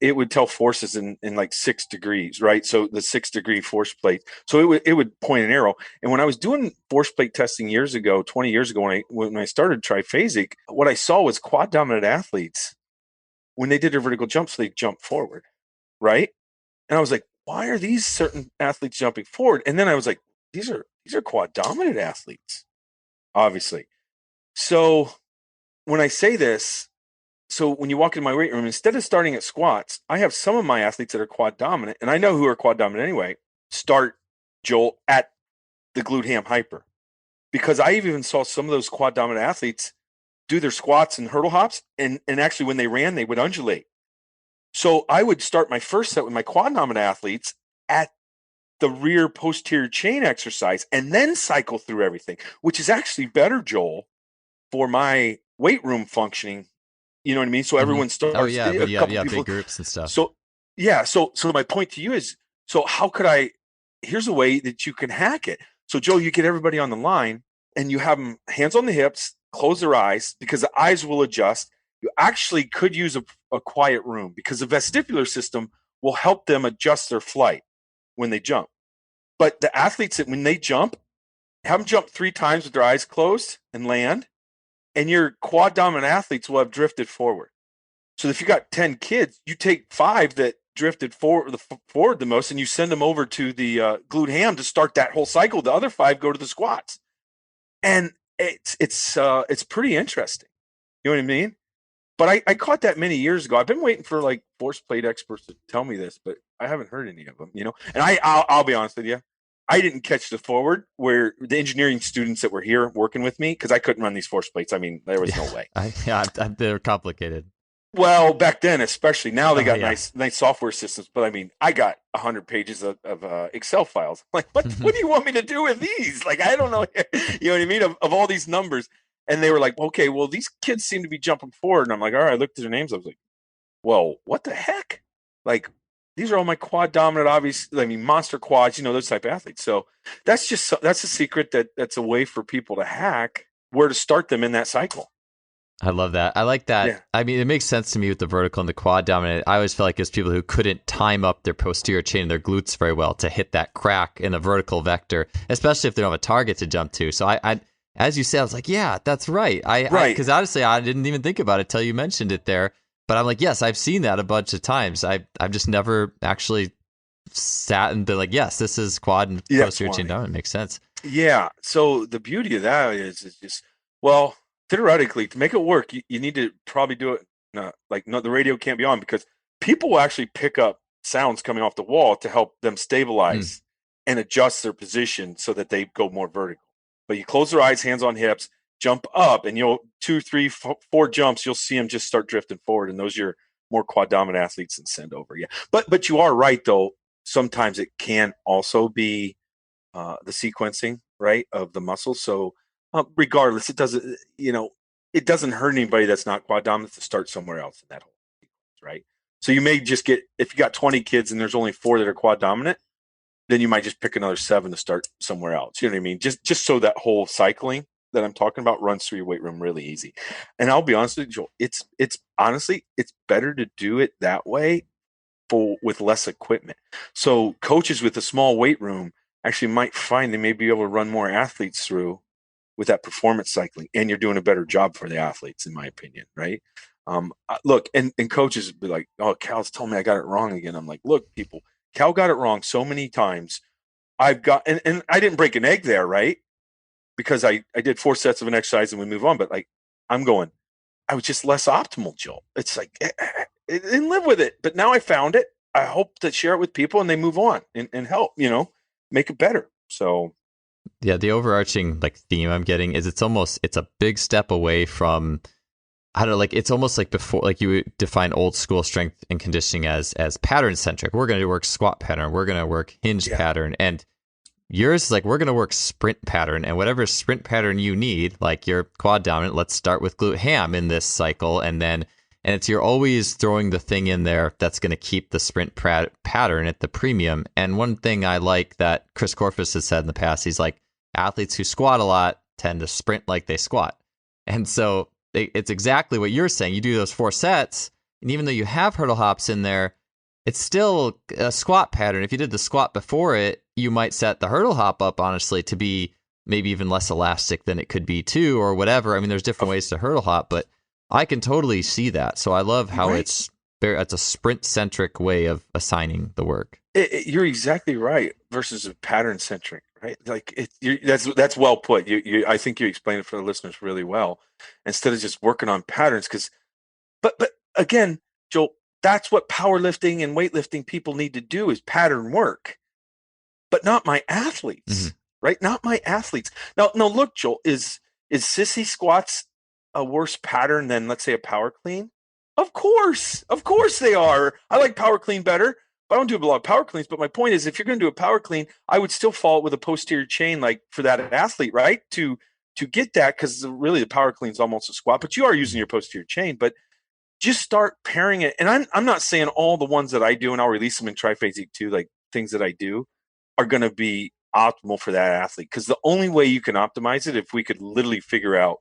it would tell forces in like 6 degrees, right? So the 6 degree force plate. So it would point an arrow. And when I was doing force plate testing years ago, 20 years ago, when I started triphasic, what I saw was quad dominant athletes, when they did their vertical jumps, they jumped forward, right? And I was like, why are these certain athletes jumping forward? And then I was like, these are quad dominant athletes, obviously. So when I say this, so when you walk in my weight room, instead of starting at squats, I have some of my athletes that are quad dominant, and I know who are quad dominant anyway, start, Joel, at the glute ham hyper. Because I even saw some of those quad dominant athletes do their squats and hurdle hops, and actually when they ran, they would undulate. So I would start my first set with my quad dominant athletes at the rear posterior chain exercise and then cycle through everything, which is actually better, Joel, for my weight room functioning. You know what I mean? So Hmm. everyone Oh starts, yeah, a when you have couple people. big groups and stuff. So yeah, so my point to you is, so how could I? Here's a way that you can hack it. So Joe, you get everybody on the line and you have them hands on the hips, close their eyes because the eyes will adjust. You actually could use a quiet room because the vestibular system will help them adjust their flight when they jump. But the athletes that when they jump, have them jump 3 times with their eyes closed and land, and your quad dominant athletes will have drifted forward. So if you got 10 kids, you take 5 that drifted forward the most, and you send them over to the glute ham to start that whole cycle. The other 5 go to the squats, and it's pretty interesting. You know what I mean? But I caught that many years ago. I've been waiting for like force plate experts to tell me this, but I haven't heard any of them. And I'll be honest with you, I didn't catch the forward where the engineering students that were here working with me, because I couldn't run these force plates. I mean, there was no way. They're complicated. Well, back then, especially now, they got Yeah. nice software systems. But I mean, I got 100 pages of Excel files. Like, what do you want me to do with these? Like, I don't know. You know what I mean? Of all these numbers, and they were like, okay, well, these kids seem to be jumping forward, and I'm like, all right. I looked at their names. I was like, well, what the heck? Like, these are all my quad dominant, obviously. I mean, monster quads. Those type of athletes. So that's a secret that's a way for people to hack where to start them in that cycle. I love that. I like that. Yeah. I mean, it makes sense to me with the vertical and the quad dominant. I always felt like it was people who couldn't time up their posterior chain and their glutes very well to hit that crack in the vertical vector, especially if they don't have a target to jump to. So I as you said, I was like, yeah, that's right. Right. Because honestly, I didn't even think about it till you mentioned it there. But I'm like, yes, I've seen that a bunch of times. I've just never actually sat and been like, yes, this is quad and posterior chain dominant. It makes sense. Yeah. So the beauty of that is just, well, theoretically, to make it work, you need to probably do it. No, the radio can't be on because people will actually pick up sounds coming off the wall to help them stabilize and adjust their position so that they go more vertical. But you close their eyes, hands on hips, jump up, and you'll 2, 3, 4 jumps. You'll see them just start drifting forward, and those are your more quad dominant athletes and send over. Yeah. But you are right though. Sometimes it can also be the sequencing, right, of the muscles. So regardless, it doesn't hurt anybody that's not quad dominant to start somewhere else in that whole sequence, right? So you may just get, if you got 20 kids and there's only 4 that are quad dominant, then you might just pick another 7 to start somewhere else. You know what I mean? Just so that whole cycling that I'm talking about runs through your weight room really easy. And I'll be honest with you, Joel, it's honestly, it's better to do it that way with less equipment. So coaches with a small weight room actually might find they may be able to run more athletes through with that performance cycling, and you're doing a better job for the athletes, in my opinion, right? Look, and coaches be like, oh, Cal's told me I got it wrong again. I'm like, look, people, Cal got it wrong so many times. I've got, and I didn't break an egg there, right? Because I did 4 sets of an exercise and we move on. But like, I was just less optimal, Joel. It's like, and live with it. But now I found it. I hope to share it with people and they move on and help, make it better. So yeah, the overarching theme I'm getting is it's a big step away from, I don't know, it's almost like before, like you would define old school strength and conditioning as pattern centric. We're going to work squat pattern. We're going to work hinge pattern. And yours is we're going to work sprint pattern, and whatever sprint pattern you need, like your quad dominant, let's start with glute ham in this cycle. And then And it's you're always throwing the thing in there that's going to keep the sprint pattern at the premium. And one thing I like that Chris Korfus has said in the past, he's like, athletes who squat a lot tend to sprint like they squat. And so it's exactly what you're saying. You do those 4 sets, and even though you have hurdle hops in there, it's still a squat pattern. If you did the squat before it, you might set the hurdle hop up, honestly, to be maybe even less elastic than it could be too, or whatever. I mean, there's different ways to hurdle hop, but I can totally see that. So I love how it's a sprint-centric way of assigning the work. You're exactly right versus a pattern-centric, right? Like that's well put. I think you explained it for the listeners really well. Instead of just working on patterns, but again, Joel, that's what powerlifting and weightlifting people need to do is pattern work, but not my athletes, right? Not my athletes. Now, look, Joel, is sissy squats a worse pattern than, let's say, a power clean? Of course they are. I like power clean better, but I don't do a lot of power cleans. But my point is, if you're going to do a power clean, I would still follow it with a posterior chain, like for that athlete, right? To get that, because really the power clean is almost a squat, but you are using your posterior chain. But just start pairing it. And I'm not saying all the ones that I do, and I'll release them in Triphasic too, like things that I do are going to be optimal for that athlete. Because the only way you can optimize it, if we could literally figure out,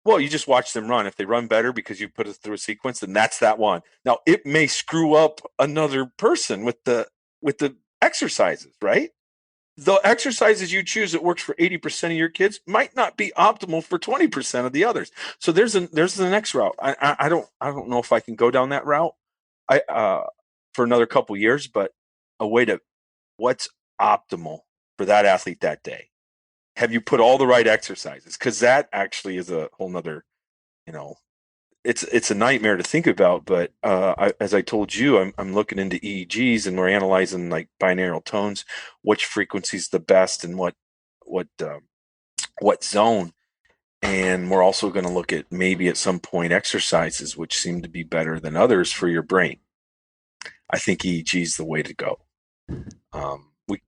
well, you just watch them run. If they run better because you put it through a sequence, then that's that one. Now, it may screw up another person with the exercises, right? The exercises you choose that works for 80% of your kids might not be optimal for 20% of the others. So there's the next route. I don't know if I can go down that route for another couple years, but a way to what's optimal for that athlete that day. Have you put all the right exercises? Because that actually is a whole nother, it's a nightmare to think about. But as I told you, I'm looking into EEGs, and we're analyzing like binaural tones, which frequency is the best, and what zone. And we're also going to look at maybe at some point exercises which seem to be better than others for your brain. I think EEG is the way to go.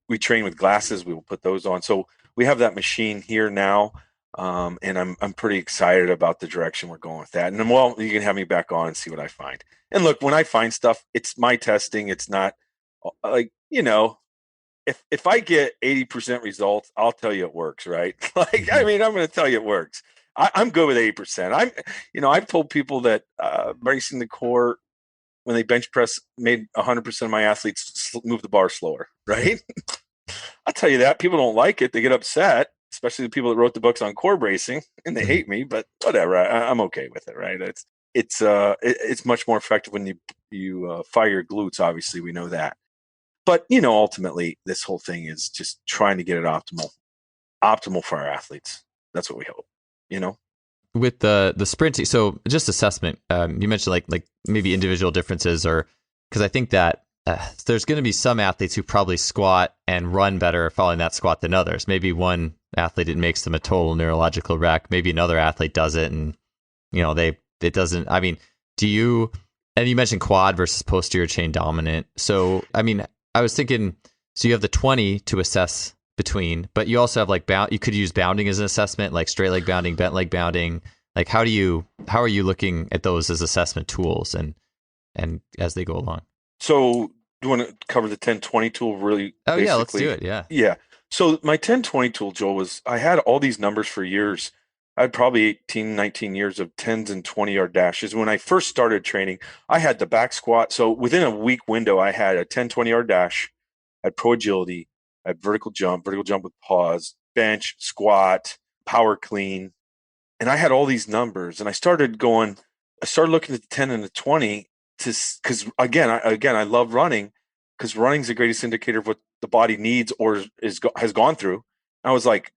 We train with glasses. We will put those on. So we have that machine here now, and I'm pretty excited about the direction we're going with that. And then, well, you can have me back on and see what I find. And look, when I find stuff, it's my testing. It's not like, if I get 80% results, I'll tell you it works, right? Like, I mean, I'm going to tell you it works. I'm good with 80%. I've told people that bracing the core when they bench press made 100% of my athletes move the bar slower, right? I'll tell you that. People don't like it. They get upset, especially the people that wrote the books on core bracing, and they hate me, but whatever. I'm okay with it, right? It's much more effective when you fire your glutes. Obviously, we know that. But, ultimately, this whole thing is just trying to get it optimal for our athletes. That's what we hope, With the sprinting, so just assessment, you mentioned like maybe individual differences, or because I think that there's going to be some athletes who probably squat and run better following that squat than others. Maybe one athlete, it makes them a total neurological wreck. Maybe another athlete does it, and it doesn't. I mean, and you mentioned quad versus posterior chain dominant. So I mean, I was thinking, so you have the 20 to assess between, but you also have like you could use bounding as an assessment, like straight leg bounding, bent leg bounding. Like how are you looking at those as assessment tools and as they go along? So do you want to cover the 10-20 tool really? Oh yeah, let's do it. Yeah. So my 10-20 tool, Joel, I had all these numbers for years. I had probably 18, 19 years of 10s and 20-yard dashes. When I first started training, I had the back squat. So within a week window, I had a 10, 20-yard dash, I had pro agility, I had vertical jump with pause, bench, squat, power clean. And I had all these numbers. And I started looking at the 10 and the 20 because again, I love running, because running is the greatest indicator of what the body needs or has gone through. And I was like,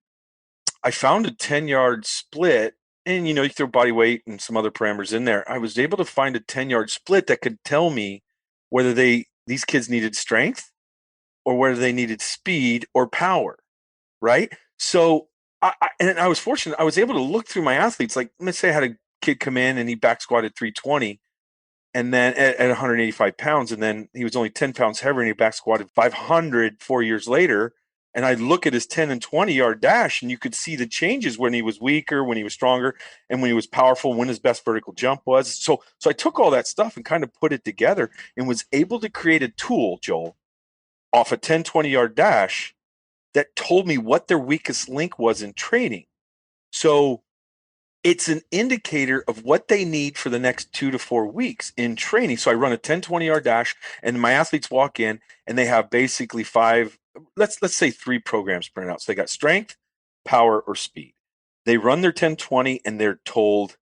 I found a 10-yard split, and you throw body weight and some other parameters in there. I was able to find a 10-yard split that could tell me whether these kids needed strength or whether they needed speed or power, right? So I was fortunate. I was able to look through my athletes. Like, let's say I had a kid come in and he back squatted 320, and then at 185 pounds, and then he was only 10 pounds heavier, and he back squatted 500 4 years later. And I'd look at his 10 and 20-yard dash, and you could see the changes when he was weaker, when he was stronger, and when he was powerful, when his best vertical jump was. So I took all that stuff and kind of put it together and was able to create a tool, Joel, off a 10, 20-yard dash that told me what their weakest link was in training. So it's an indicator of what they need for the next 2 to 4 weeks in training. So I run a 10, 20-yard dash, and my athletes walk in, and they have basically let's say 3 programs printed out. So they got strength, power, or speed. They run their 10, 20, and they're told,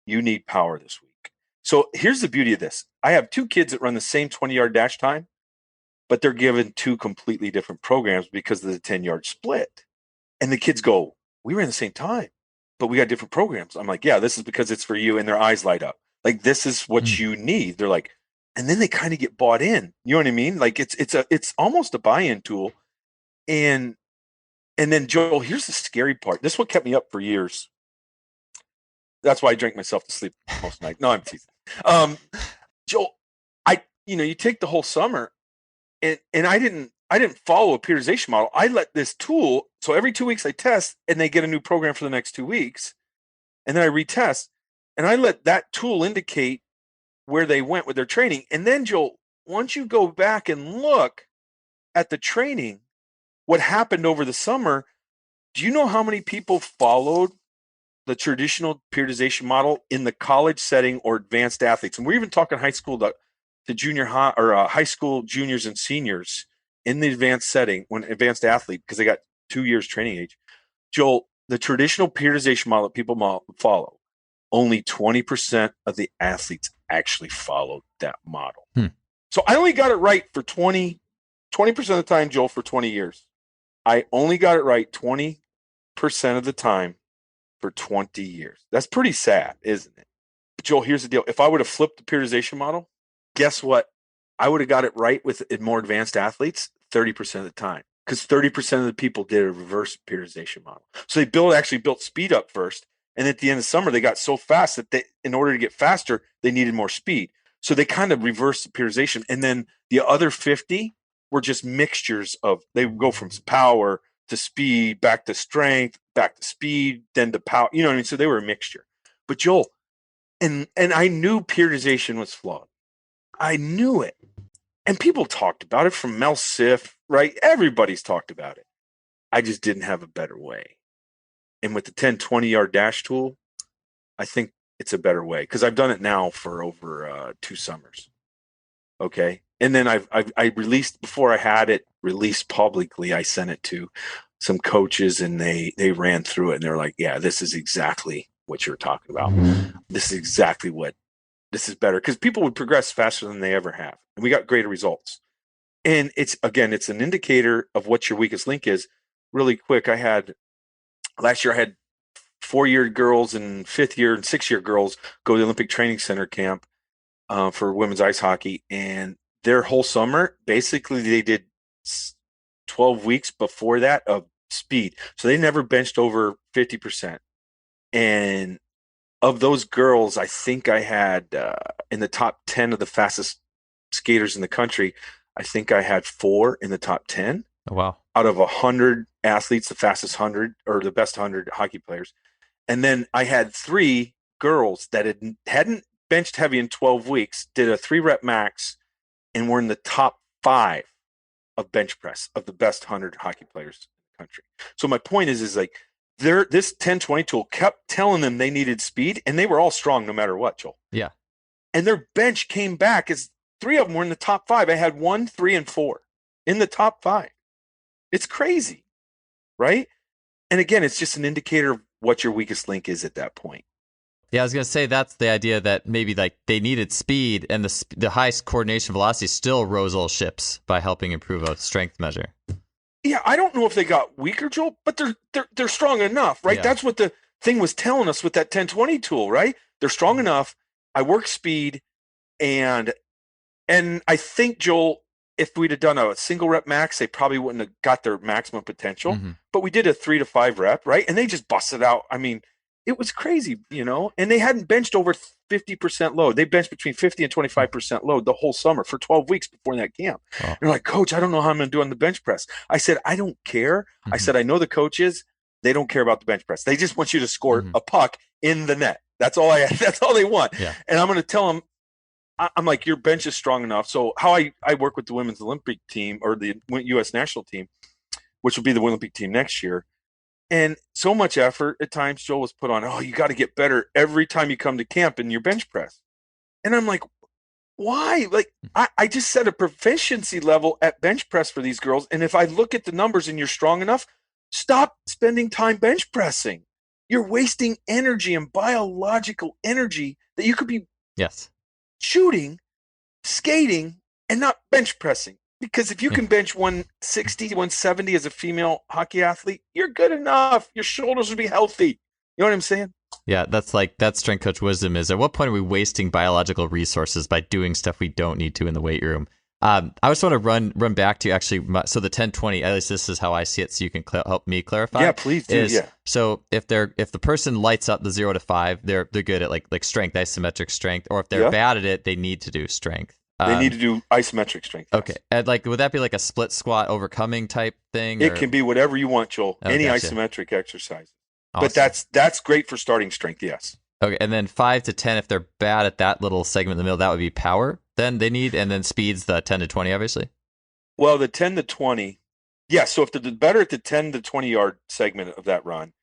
you need power this week. So here's the beauty of this. I have 2 kids that run the same 20-yard dash time, but they're given 2 completely different programs because of the 10-yard split. And the kids go, we ran the same time, but we got different programs. I'm like, yeah, this is because it's for you. And their eyes light up. Like, this is what you need. They're like, and then they kind of get bought in. You know what I mean? Like, it's almost a buy-in tool. And then, Joel, here's the scary part. This is what kept me up for years. That's why I drank myself to sleep most night. No, I'm teasing. Joel, you take the whole summer, and I didn't follow a periodization model. I let this tool, so every 2 weeks I test, and they get a new program for the next 2 weeks, and then I retest, and I let that tool indicate where they went with their training. And then, Joel, once you go back and look at the training, what happened over the summer, do you know how many people followed the traditional periodization model in the college setting or advanced athletes? And we're even talking high school to junior high, or high school juniors and seniors in the advanced setting, when advanced athlete, because they got 2 years training age. Joel, the traditional periodization model that people follow, only 20% of the athletes actually followed that model. So I only got it right for 20% of the time, Joel, for 20 years. I only got it right 20% of the time for 20 years. That's pretty sad, isn't it? But Joel, here's the deal. If I would have flipped the periodization model, guess what? I would have got it right with more advanced athletes 30% of the time, because 30% of the people did a reverse periodization model. So they actually built speed up first. And at the end of summer, they got so fast that in order to get faster, they needed more speed. So they kind of reversed the periodization. And then the other 50 were just mixtures of, they would go from power to speed, back to strength, back to speed, then to power. You know what I mean? So they were a mixture. But Joel, and I knew periodization was flawed. I knew it. And people talked about it, from Mel Siff, right? Everybody's talked about it. I just didn't have a better way. And with the 10, 20-yard dash tool, I think it's a better way, because I've done it now for over 2 summers. Okay. And then I released, before I had it released publicly, I sent it to some coaches, and they ran through it, and they're like, yeah, this is exactly what you're talking about. This is exactly what, this is better, because people would progress faster than they ever have. And we got greater results. And it's an indicator of what your weakest link is. Really quick, last year I had 4-year girls and 5th year and 6-year girls go to the Olympic Training Center camp for women's ice hockey. And their whole summer, basically they did 12 weeks before that of speed. So they never benched over 50%. And of those girls, I think I had in the top 10 of the fastest skaters in the country, I think I had 4 in the top 10. Oh, wow. Out of 100 athletes, the fastest 100 or the best 100 hockey players. And then I had 3 girls that hadn't benched heavy in 12 weeks, did a 3-rep max, and were in the top 5 of bench press of the best 100 hockey players in the country. So my point is like, this 10-20 tool kept telling them they needed speed, and they were all strong no matter what, Joel. Yeah. And their bench came back as 3 of them were in the top 5. I had 1, 3, and 4 in the top 5. It's crazy, right? And again, it's just an indicator of what your weakest link is at that point. Yeah, I was going to say that's the idea, that maybe like they needed speed, and the highest coordination velocity still rose all ships by helping improve a strength measure. Yeah, I don't know if they got weaker, Joel, but they're strong enough, right? Yeah. That's what the thing was telling us with that 10-20 tool, right? They're strong enough. I work speed, and I think, Joel, if we'd have done a single rep max, they probably wouldn't have got their maximum potential. Mm-hmm. But we did a 3 to 5 rep, right? And they just busted out. I mean, it was crazy, and they hadn't benched over 50% load. They benched between 50 and 25% load the whole summer for 12 weeks before that camp. Wow. And they're like, Coach, I don't know how I'm going to do on the bench press. I said, I don't care. Mm-hmm. I said, I know the coaches, they don't care about the bench press. They just want you to score a puck in the net. That's all they want. Yeah. And I'm going to tell them, I'm like, your bench is strong enough. So how I work with the women's Olympic team or the U.S. national team, which will be the Olympic team next year. And so much effort at times, Joel, was put on, you got to get better every time you come to camp in your bench press. And I'm like, why? Like, I just set a proficiency level at bench press for these girls. And if I look at the numbers and you're strong enough, stop spending time bench pressing. You're wasting energy and biological energy that you could be shooting, skating, and not bench pressing. Because if you can bench 160, 170 as a female hockey athlete, you're good enough. Your shoulders will be healthy. You know what I'm saying? Yeah, that's strength coach wisdom is, at what point are we wasting biological resources by doing stuff we don't need to in the weight room? I just want to run back to actually, so the 10-20, at least this is how I see it, so you can help me clarify. Yeah, please do. So if the person lights up the 0 to 5, they're good at like strength, isometric strength, or if they're bad at it, they need to do strength. They need to do isometric strength. Okay. And would that be like a split squat overcoming type thing? It can be whatever you want, Joel. Any isometric exercise. Awesome. But that's great for starting strength, yes. Okay. And then 5 to 10, if they're bad at that little segment in the middle, that would be power then they need, and then speeds the 10 to 20, obviously? Well, the 10 to 20, so if they're better at the 10 to 20 yard segment of that run,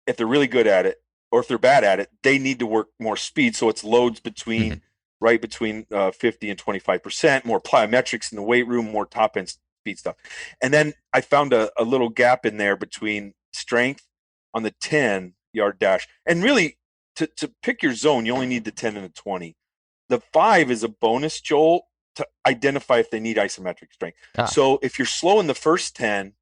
if they're really good at it, or if they're bad at it, they need to work more speed. So it's loads between 50 and 25%, more plyometrics in the weight room, more top end speed stuff. And then I found a little gap in there between strength on the 10 yard dash. And really, to pick your zone, you only need the 10 and the 20. The 5 is a bonus, Joel, to identify if they need isometric strength. So if you're slow in the first 10,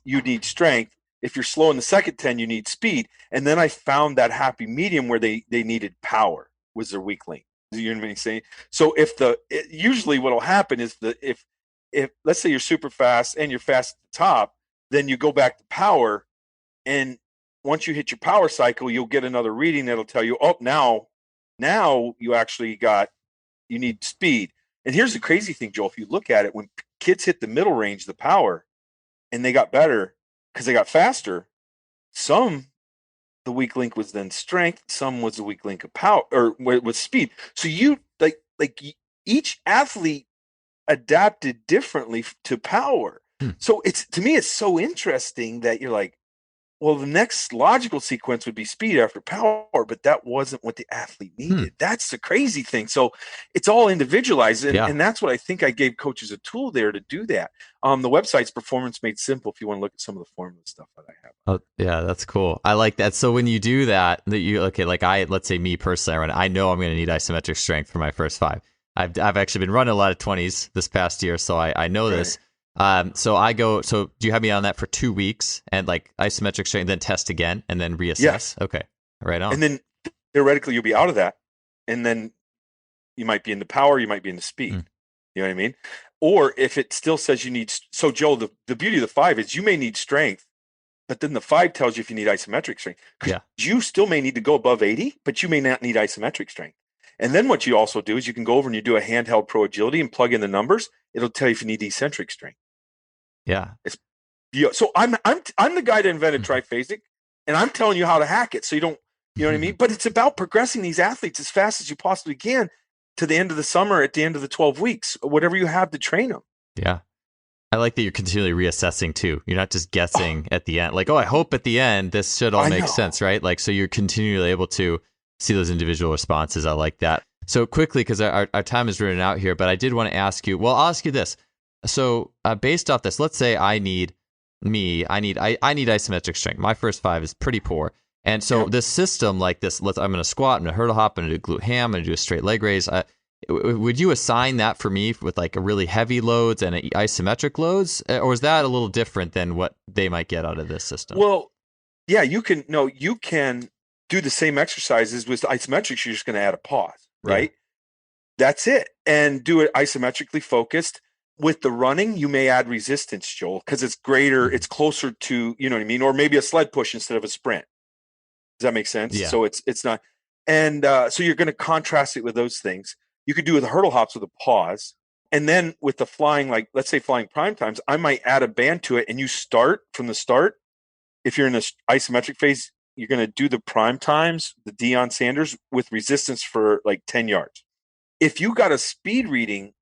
you need strength. If you're slow in the second 10, you need speed. And then I found that happy medium where they needed power was their weak link. You know what I'm saying? So usually what will happen is if let's say you're super fast and you're fast at the top, then you go back to power, and once you hit your power cycle, you'll get another reading that'll tell you, now you need speed. And here's the crazy thing, Joel. If you look at it, when kids hit the middle range, the power, and they got better because they got faster, the weak link was then strength, some was a weak link of power or with speed. So you each athlete adapted differently to power. So to me, it's so interesting that you're like, well, the next logical sequence would be speed after power, but that wasn't what the athlete needed. That's the crazy thing. So it's all individualized, and that's what I think I gave coaches a tool there to do that. The website's Performance Made Simple if you want to look at some of the formula stuff that I have. Oh, yeah, that's cool. I like that. So when you do that let's say me personally, I know I'm going to need isometric strength for my first 5. I've actually been running a lot of 20s this past year, so I know this. So do you have me on that for 2 weeks and like isometric strength, then test again and then reassess? Yes. Okay. Right on. And then theoretically you'll be out of that. And then you might be in the power, you might be in the speed. You know what I mean? Or if it still says you need, so Joel, the beauty of the 5 is you may need strength, but then the 5 tells you if you need isometric strength. You still may need to go above 80, but you may not need isometric strength. And then what you also do is you can go over and you do a handheld pro agility and plug in the numbers. It'll tell you if you need eccentric strength. Yeah. So I'm the guy that invented Triphasic, and I'm telling you how to hack it. So you don't, you know what I mean? But it's about progressing these athletes as fast as you possibly can to the end of the summer, at the end of the 12 weeks, whatever you have to train them. Yeah. I like that you're continually reassessing too. You're not just guessing at the end. Like, I hope at the end this should all make sense, right? Like, so you're continually able to see those individual responses. I like that. So quickly, because our time is running out here, but I did want to ask you, I'll ask you this. So based off this, let's say I need isometric strength. My first 5 is pretty poor. And so this system like this, I'm going to squat, I'm going to hurdle hop, I'm going to do glute ham, I'm going to do a straight leg raise. Would you assign that for me with like a really heavy loads and isometric loads? Or is that a little different than what they might get out of this system? Well, yeah, you can do the same exercises with isometrics. You're just going to add a pause, right? Yeah. That's it. And do it isometrically focused. With the running, you may add resistance, Joel, because it's greater, it's closer to, you know what I mean? Or maybe a sled push instead of a sprint. Does that make sense? Yeah. So it's not, and so you're going to contrast it with those things. You could do with the hurdle hops with a pause, and then with the flying, like let's say flying prime times, I might add a band to it, and you start from the start. If you're in the isometric phase, you're going to do the prime times, the Deion Sanders with resistance for like 10 yards. If you got a speed reading,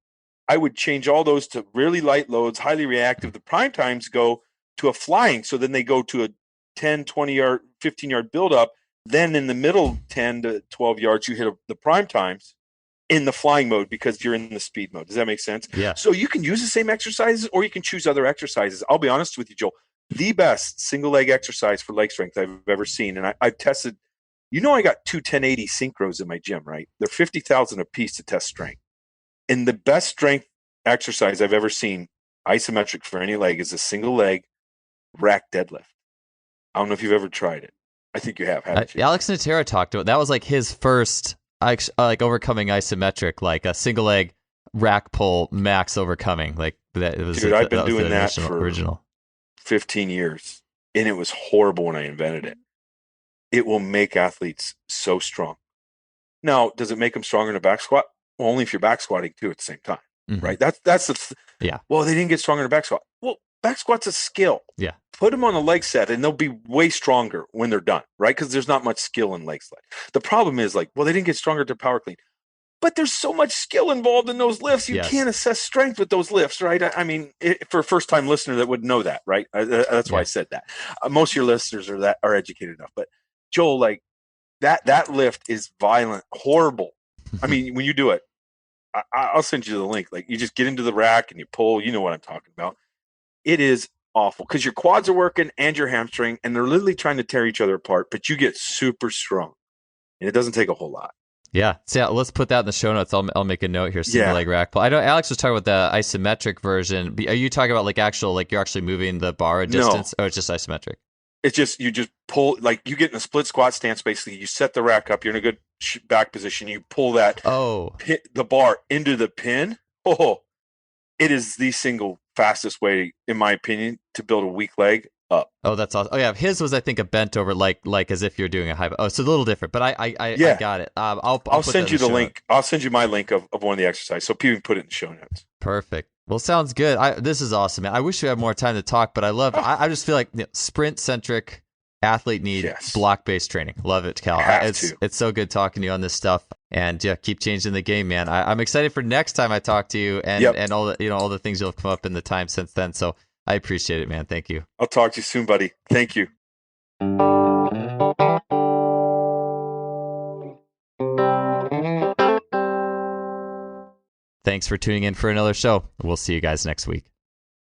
I would change all those to really light loads, highly reactive. The prime times go to a flying. So then they go to a 10, 20 yard, 15 yard buildup. Then in the middle 10 to 12 yards, you hit the prime times in the flying mode because you're in the speed mode. Does that make sense? Yeah. So you can use the same exercises or you can choose other exercises. I'll be honest with you, Joel. The best single leg exercise for leg strength I've ever seen. And I've tested, I got two 1080 synchros in my gym, right? They're 50,000 a piece to test strength. And the best strength exercise I've ever seen, isometric for any leg, is a single leg rack deadlift. I don't know if you've ever tried it. I think you have, haven't you? Alex Natera talked about that. Was like his first, like overcoming isometric, like a single leg rack pull max overcoming. Like that. It was. Dude, like, I've been doing that for original 15 years, and it was horrible when I invented it. It will make athletes so strong. Now, does it make them stronger in a back squat? Well, only if you're back squatting too at the same time, right? That's the yeah. Well, they didn't get stronger in a back squat. Well, back squat's a skill. Yeah. Put them on a leg set, and they'll be way stronger when they're done, right? Because there's not much skill in leg sled. The problem is they didn't get stronger to power clean, but there's so much skill involved in those lifts. You can't assess strength with those lifts, right? I mean, for a first-time listener that would know that, right? That's why I said that. Most of your listeners are educated enough, but Joel, that lift is violent, horrible. I mean, when you do it, I'll send you the link. You just get into the rack and you pull. You know what I'm talking about. It is awful because your quads are working and your hamstring, and they're literally trying to tear each other apart. But you get super strong, and it doesn't take a whole lot. Yeah. So let's put that in the show notes. I'll make a note here. Single leg rack pull. I know Alex was talking about the isometric version. Are you talking about you're actually moving the bar a distance? No. Or it's just isometric? It's just you just pull, you get in a split squat stance. Basically, you set the rack up. You're in a good back position. You pull that the bar into the pin. Oh, it is the single fastest way, in my opinion, to build a weak leg up. Oh, that's awesome. Oh yeah, his was I think a bent over like as if you're doing a high. Oh, so a little different, but I got it. I'll send you the link. I'll send you my link of one of the exercises, so people can put it in the show notes. Perfect. Well, sounds good. This is awesome, man. I wish we had more time to talk, but I love. I just feel like sprint-centric athlete need block-based training. Love it, Cal. It's so good talking to you on this stuff, and keep changing the game, man. I'm excited for next time I talk to you, and all the all the things you'll have come up in the time since then. So I appreciate it, man. Thank you. I'll talk to you soon, buddy. Thank you. Thanks for tuning in for another show. We'll see you guys next week.